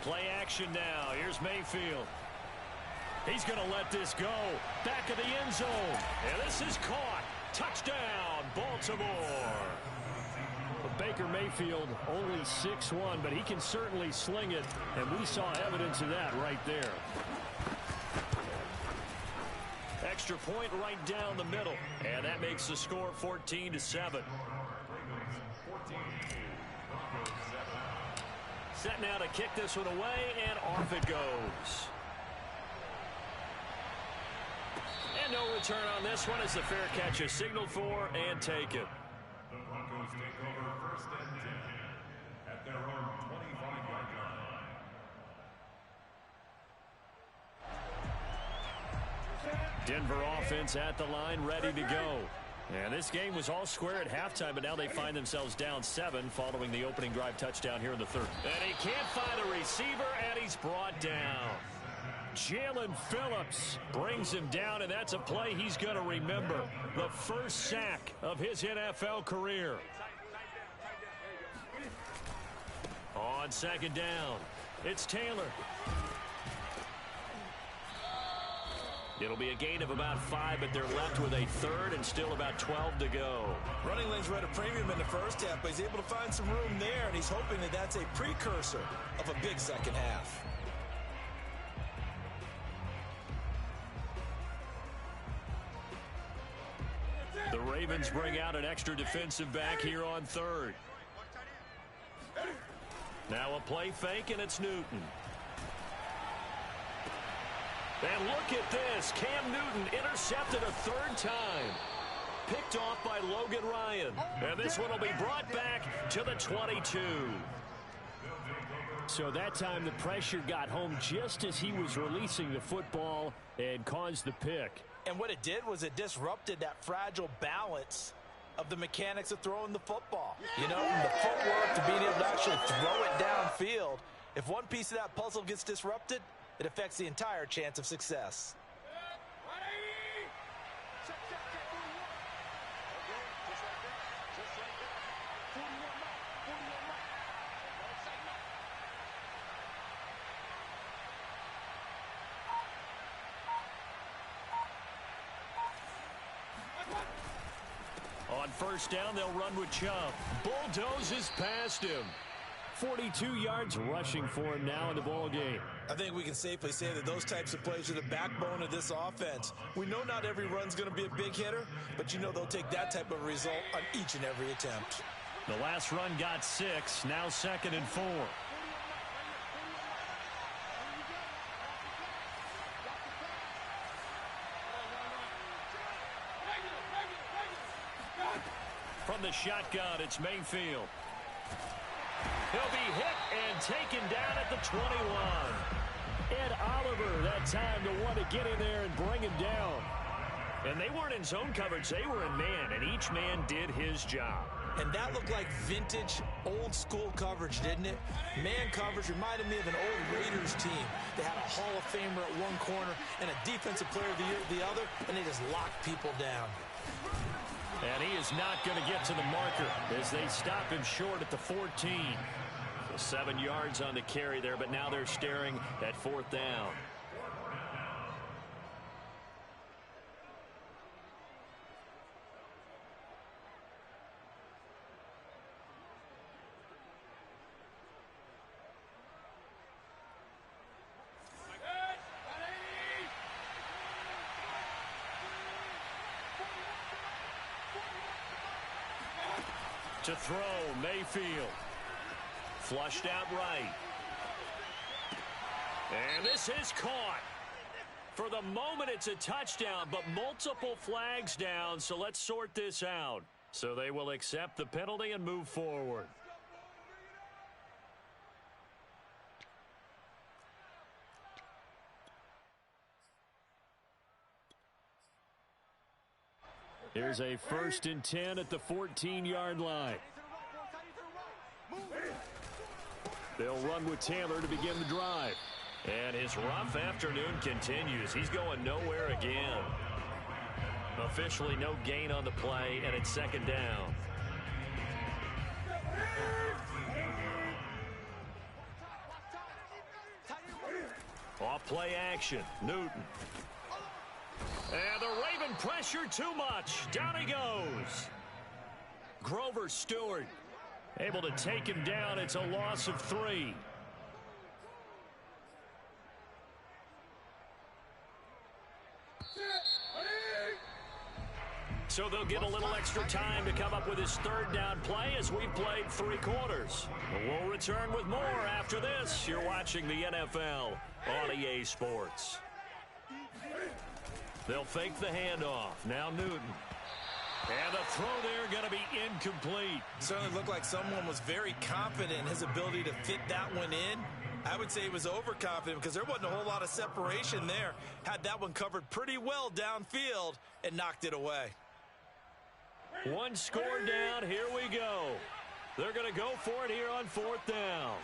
Play action now. Here's Mayfield. He's going to let this go. Back of the end zone. And this is caught. Touchdown, Baltimore. Well, Baker Mayfield only 6'1", but he can certainly sling it, and we saw evidence of that right there. Extra point right down the middle, and that makes the score 14-7. Set now to kick this one away, and off it goes. And no return on this one as the fair catch is signaled for and taken. The Broncos take over 1st and 10 at their own 25-yard line. Denver offense at the line, ready to go. And this game was all square at halftime, but now they find themselves down 7 following the opening drive touchdown here in the third. And he can't find a receiver, and he's brought down. Jalen Phillips brings him down, and that's a play he's going to remember. The first sack of his NFL career. On second down, it's Taylor. It'll be a gain of about 5, but they're left with a third and still about 12 to go. Running lanes were at a premium in the first half, but he's able to find some room there, and he's hoping that that's a precursor of a big second half. The Ravens bring out an extra defensive back here on third. Now a play fake, and it's Newton. And look at this. Cam Newton intercepted a third time. Picked off by Logan Ryan. And this one will be brought back to the 22. So that time the pressure got home just as he was releasing the football and caused the pick. And what it did was it disrupted that fragile balance of the mechanics of throwing the football. You know, from the footwork to being able to actually throw it downfield. If one piece of that puzzle gets disrupted, it affects the entire chance of success. On first down, they'll run with Chubb. Bulldozes past him. 42 yards rushing for him now in the ball game. I think we can safely say that those types of plays are the backbone of this offense. We know not every run's going to be a big hitter, but you know they'll take that type of result on each and every attempt. The last run got 6, now 2nd and 4. From the shotgun, it's Mayfield. He'll be hit and taken down at the 21. Ed Oliver that time to want to get in there and bring him down. And they weren't in zone coverage. They were in man, and each man did his job. And that looked like vintage, old-school coverage, didn't it? Man coverage reminded me of an old Raiders team. They had a Hall of Famer at one corner and a Defensive Player of the Year at the other, and they just locked people down. And he is not going to get to the marker as they stop him short at the 14. So 7 yards on the carry there, but now they're staring at 4th down. To throw, Mayfield. Flushed out right. And this is caught. For the moment, it's a touchdown, but multiple flags down, so let's sort this out. So they will accept the penalty and move forward. Here's a 1st and 10 at the 14-yard line. They'll run with Taylor to begin the drive. And his rough afternoon continues. He's going nowhere again. Officially no gain on the play, and it's 2nd down. Play action. Newton. And the Raven pressure too much. Down he goes. Grover Stewart able to take him down. It's a loss of 3. So they'll get a little extra time to come up with his 3rd down play as we've played 3 quarters. We'll return with more after this. You're watching the NFL on EA Sports. They'll fake the handoff. Now Newton. And the throw there going to be incomplete. Certainly looked like someone was very confident in his ability to fit that one in. I would say he was overconfident because there wasn't a whole lot of separation there. Had that one covered pretty well downfield and knocked it away. 1 score down. Here we go. They're going to go for it here on 4th down.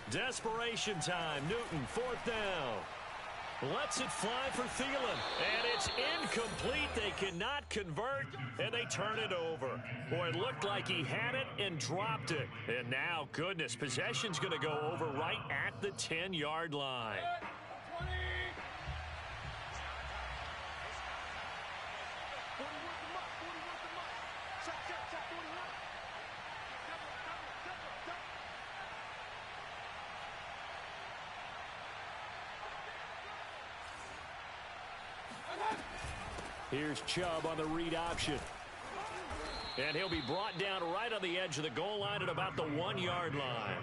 Desperation time. Newton, 4th down. Lets it fly for Thielen. And it's incomplete. They cannot convert, and they turn it over. Boy, it looked like he had it and dropped it. And now, goodness, possession's going to go over right at the 10-yard line. Here's Chubb on the read option. And he'll be brought down right on the edge of the goal line at about the 1-yard line.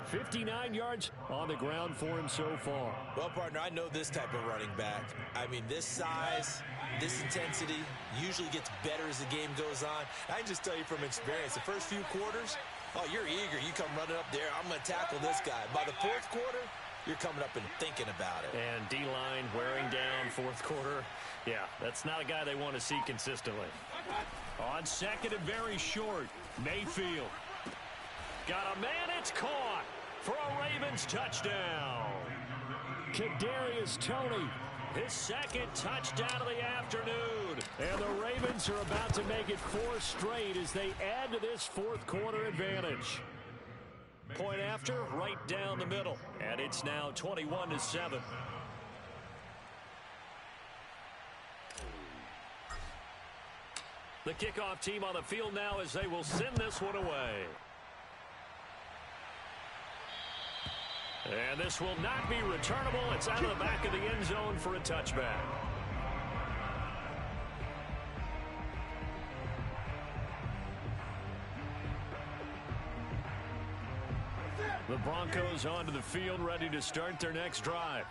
59 yards on the ground for him so far. Well, partner, I know this type of running back. I mean, this size, this intensity usually gets better as the game goes on. I can just tell you from experience, the first few quarters, oh, you're eager. You come running up there, I'm going to tackle this guy. By the 4th quarter, you're coming up and thinking about it. And D-line wearing down 4th quarter. Yeah, that's not a guy they want to see consistently. On 2nd and very short, Mayfield. Got a man, it's caught for a Ravens touchdown. Kadarius Toney. His 2nd touchdown of the afternoon. And the Ravens are about to make it 4 straight as they add to this 4th quarter advantage. Point after, right down the middle. And it's now 21-7. The kickoff team on the field now as they will send this one away. And this will not be returnable. It's out of the back of the end zone for a touchback. The Broncos onto the field, ready to start their next drive.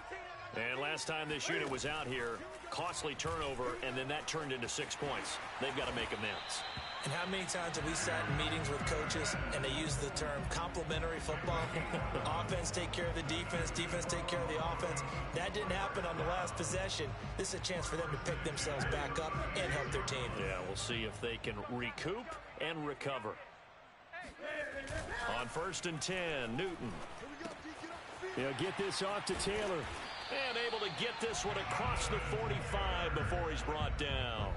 And last time this unit was out here, costly turnover, and then that turned into 6 points. They've got to make amends. And how many times have we sat in meetings with coaches and they use the term complementary football? Offense take care of the defense, defense take care of the offense. That didn't happen on the last possession. This is a chance for them to pick themselves back up and help their team. Yeah, we'll see if they can recoup and recover. On 1st and 10, Newton. They'll get this off to Taylor. And able to get this one across the 45 before he's brought down.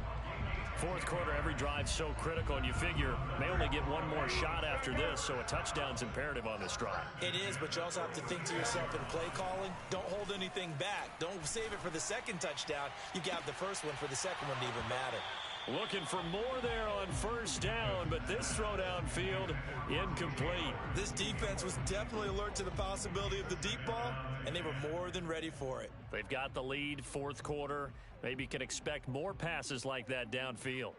4th quarter, every drive's so critical, and you figure they only get one more shot after this, so a touchdown's imperative on this drive. It is, but you also have to think to yourself in play calling, don't hold anything back. Don't save it for the 2nd touchdown. You got the first one for the 2nd one to even matter. Looking for more there on 1st down, but this throw downfield incomplete. This defense was definitely alert to the possibility of the deep ball, and they were more than ready for it. They've got the lead, 4th quarter. Maybe can expect more passes like that downfield.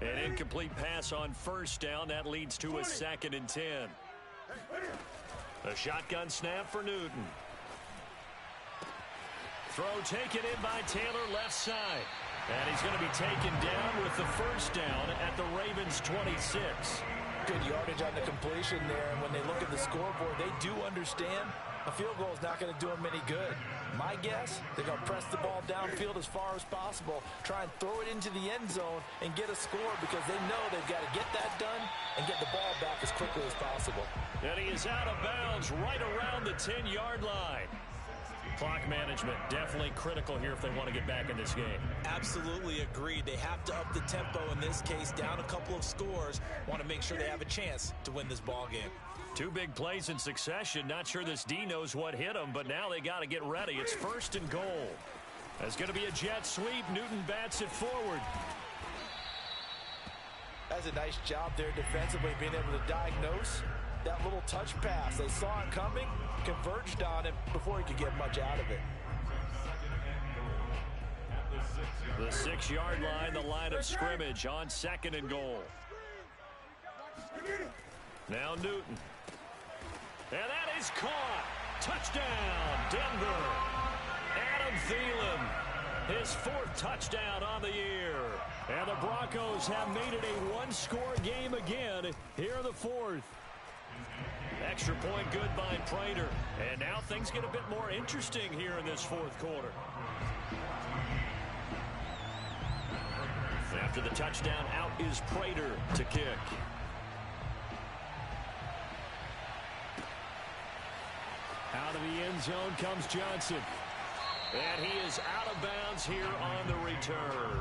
An incomplete pass on 1st down. That leads to a 2nd and 10. A shotgun snap for Newton. Throw taken in by Taylor, left side. And he's going to be taken down with the 1st down at the Ravens' 26. Good yardage on the completion there. And when they look at the scoreboard, they do understand a field goal is not going to do them any good. My guess, they're going to press the ball downfield as far as possible, try and throw it into the end zone and get a score because they know they've got to get that done and get the ball back as quickly as possible. And he is out of bounds right around the 10-yard line. Clock management, definitely critical here if they want to get back in this game. Absolutely agreed. They have to up the tempo in this case, down a couple of scores. Want to make sure they have a chance to win this ball game. 2 big plays in succession. Not sure this D knows what hit him, but now they got to get ready. It's 1st and goal. There's going to be a jet sweep. Newton bats it forward. That's a nice job there defensively, being able to diagnose that little touch pass. They saw it coming, converged on it before he could get much out of it. The 6-yard line, the line of scrimmage on 2nd and goal. Now Newton. And that is caught. Touchdown, Denver. Adam Thielen, his 4th touchdown on the year. And the Broncos have made it a 1-score game again here in the 4th. Extra point good by Prater. And now things get a bit more interesting here in this 4th quarter. After the touchdown, out is Prater to kick. Out of the end zone comes Johnson. And he is out of bounds here on the return.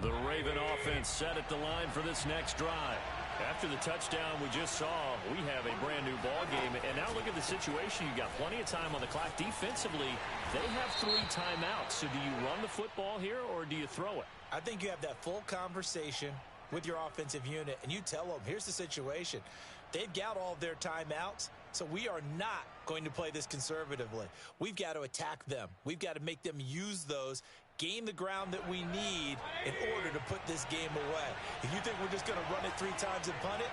The Raven offense set at the line for this next drive. After the touchdown we just saw, we have a brand new ball game. And now look at the situation. You got plenty of time on the clock. Defensively, they have 3 timeouts. So do you run the football here or do you throw it? I think you have that full conversation with your offensive unit, and you tell them, here's the situation. They've got all of their timeouts, so we are not going to play this conservatively. We've got to attack them. We've got to make them use those, gain the ground that we need in order to put this game away. If you think we're just going to run it 3 times and punt it,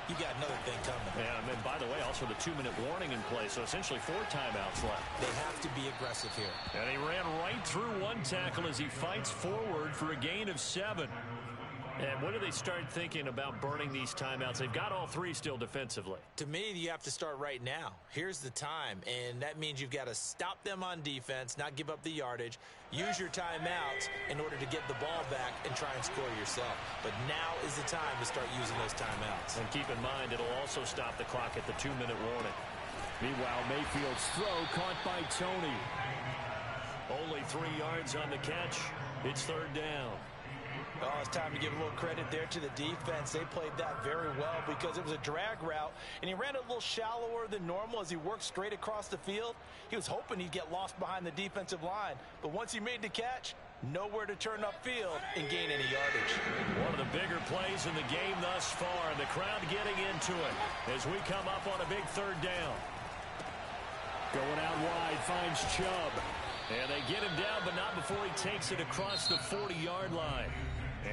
you got another thing coming. Yeah, and by the way, also the 2-minute warning in play, so essentially 4 timeouts left. They have to be aggressive here. And he ran right through 1 tackle as he fights forward for a gain of 7. And when do they start thinking about burning these timeouts? They've got all 3 still defensively. To me, you have to start right now. Here's the time, and that means you've got to stop them on defense, not give up the yardage, use your timeouts in order to get the ball back and try and score yourself. But now is the time to start using those timeouts. And keep in mind, it'll also stop the clock at the 2-minute warning. Meanwhile, Mayfield's throw caught by Tony. Only 3 yards on the catch. It's 3rd down. Oh, it's time to give a little credit there to the defense. They played that very well because it was a drag route, and he ran it a little shallower than normal as he worked straight across the field. He was hoping he'd get lost behind the defensive line, but once he made the catch, nowhere to turn upfield and gain any yardage. One of the bigger plays in the game thus far, and the crowd getting into it as we come up on a big 3rd down. Going out wide, finds Chubb. And they get him down, but not before he takes it across the 40-yard line.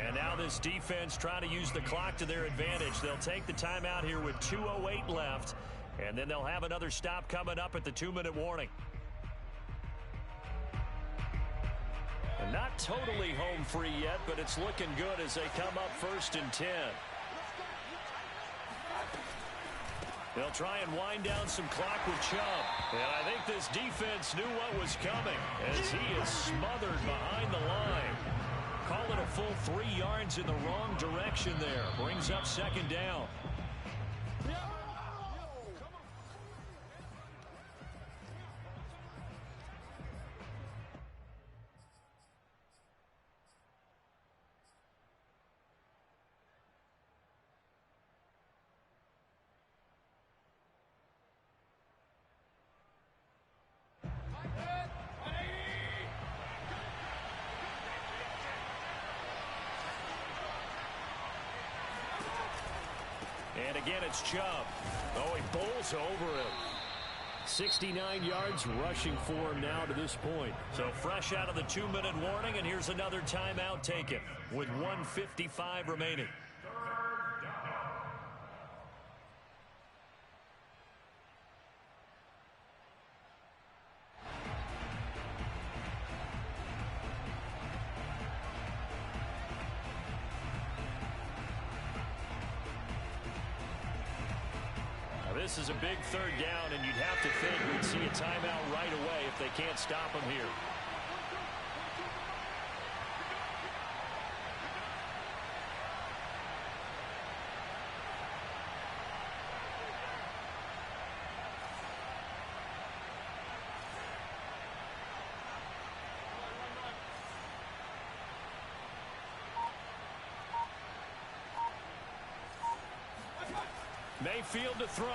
And now this defense trying to use the clock to their advantage. They'll take the timeout here with 2:08 left, and then they'll have another stop coming up at the 2-minute warning. And not totally home free yet, but it's looking good as they come up 1st and 10. They'll try and wind down some clock with Chubb. And I think this defense knew what was coming as he is smothered behind the line. Call it a full 3 yards in the wrong direction there. Brings up 2nd down. And again, it's Chubb. Oh, he bowls over him. 69 yards rushing for him now to this point. So fresh out of the 2-minute warning, and here's another timeout taken with 1:55 remaining. This is a big 3rd down, and you'd have to think we'd see a timeout right away if they can't stop him here. Mayfield to throw.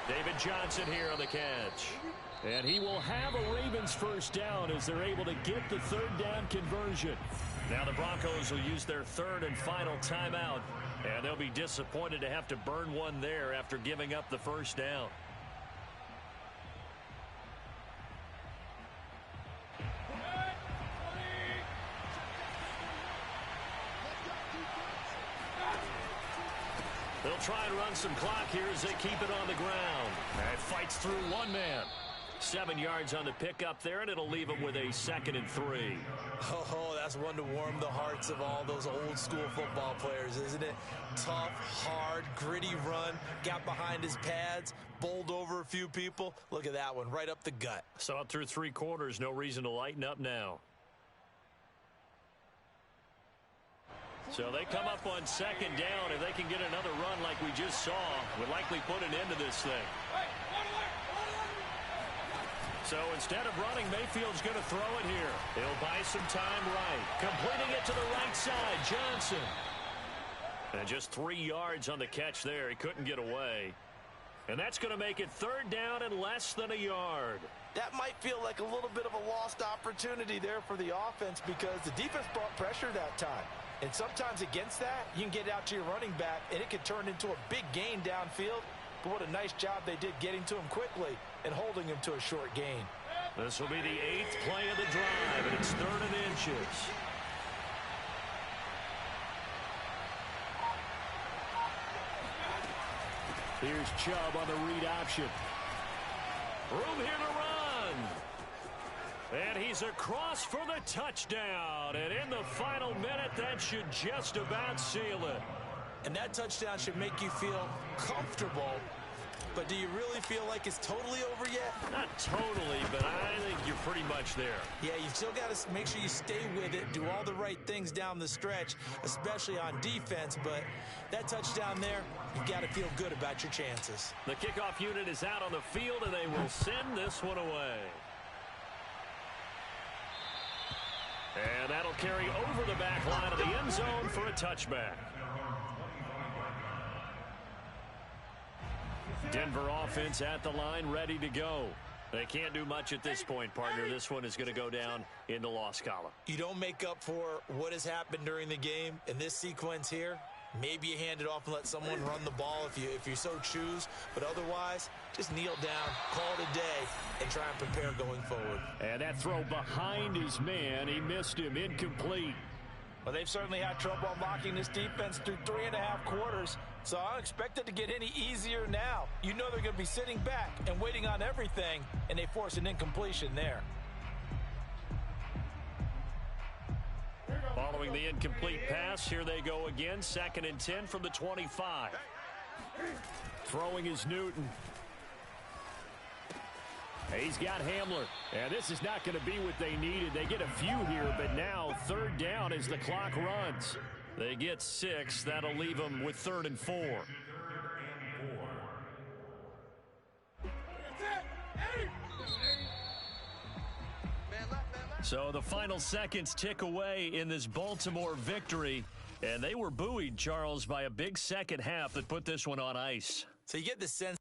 David Johnson here on the catch. And he will have a Ravens first down as they're able to get the third down conversion. Now the Broncos will use their third and final timeout. And they'll be disappointed to have to burn one there after giving up the first down. They'll try and run some clock here as they keep it on the ground. And fights through one man. 7 yards on the pickup there, and it'll leave him with a 2nd and 3. Oh, that's one to warm the hearts of all those old school football players, isn't it? Tough, hard, gritty run, got behind his pads, bowled over a few people. Look at that one, right up the gut. So up through 3 quarters, no reason to lighten up now. So they come up on 2nd down. If they can get another run like we just saw, would likely put an end to this thing. So instead of running, Mayfield's going to throw it here. He'll buy some time right. Completing it to the right side, Johnson. And just 3 yards on the catch there. He couldn't get away. And that's going to make it 3rd down and less than a yard. That might feel like a little bit of a lost opportunity there for the offense because the defense brought pressure that time. And sometimes against that, you can get out to your running back, and it could turn into a big gain downfield. But what a nice job they did getting to him quickly and holding him to a short gain. This will be the 8th play of the drive, and it's 3rd and inches. Here's Chubb on the read option. Room here to run. And he's across for the touchdown. And in the final minute, that should just about seal it. And that touchdown should make you feel comfortable. But do you really feel like it's totally over yet? Not totally, but I think you're pretty much there. Yeah, you've still got to make sure you stay with it, do all the right things down the stretch, especially on defense. But that touchdown there, you've got to feel good about your chances. The kickoff unit is out on the field, and they will send this one away. And that'll carry over the back line of the end zone for a touchback. Denver offense at the line, ready to go. They can't do much at this point, partner. This one is going to go down in the loss column. You don't make up for what has happened during the game in this sequence here. Maybe you hand it off and let someone run the ball if you so choose. But otherwise, just kneel down, call it a day, and try and prepare going forward. And that throw behind his man, he missed him, incomplete. Well, they've certainly had trouble unlocking this defense through 3.5 quarters, so I don't expect it to get any easier now. You know they're going to be sitting back and waiting on everything, and they force an incompletion there. Following the incomplete pass, here they go again. 2nd and 10 from the 25. Throwing is Newton. He's got Hamler. And this is not going to be what they needed. They get a few here, but now 3rd down as the clock runs. They get 6. That'll leave them with 3rd and 4. So the final seconds tick away in this Baltimore victory. And they were buoyed, Charles, by a big second half that put this one on ice. So you get the sense.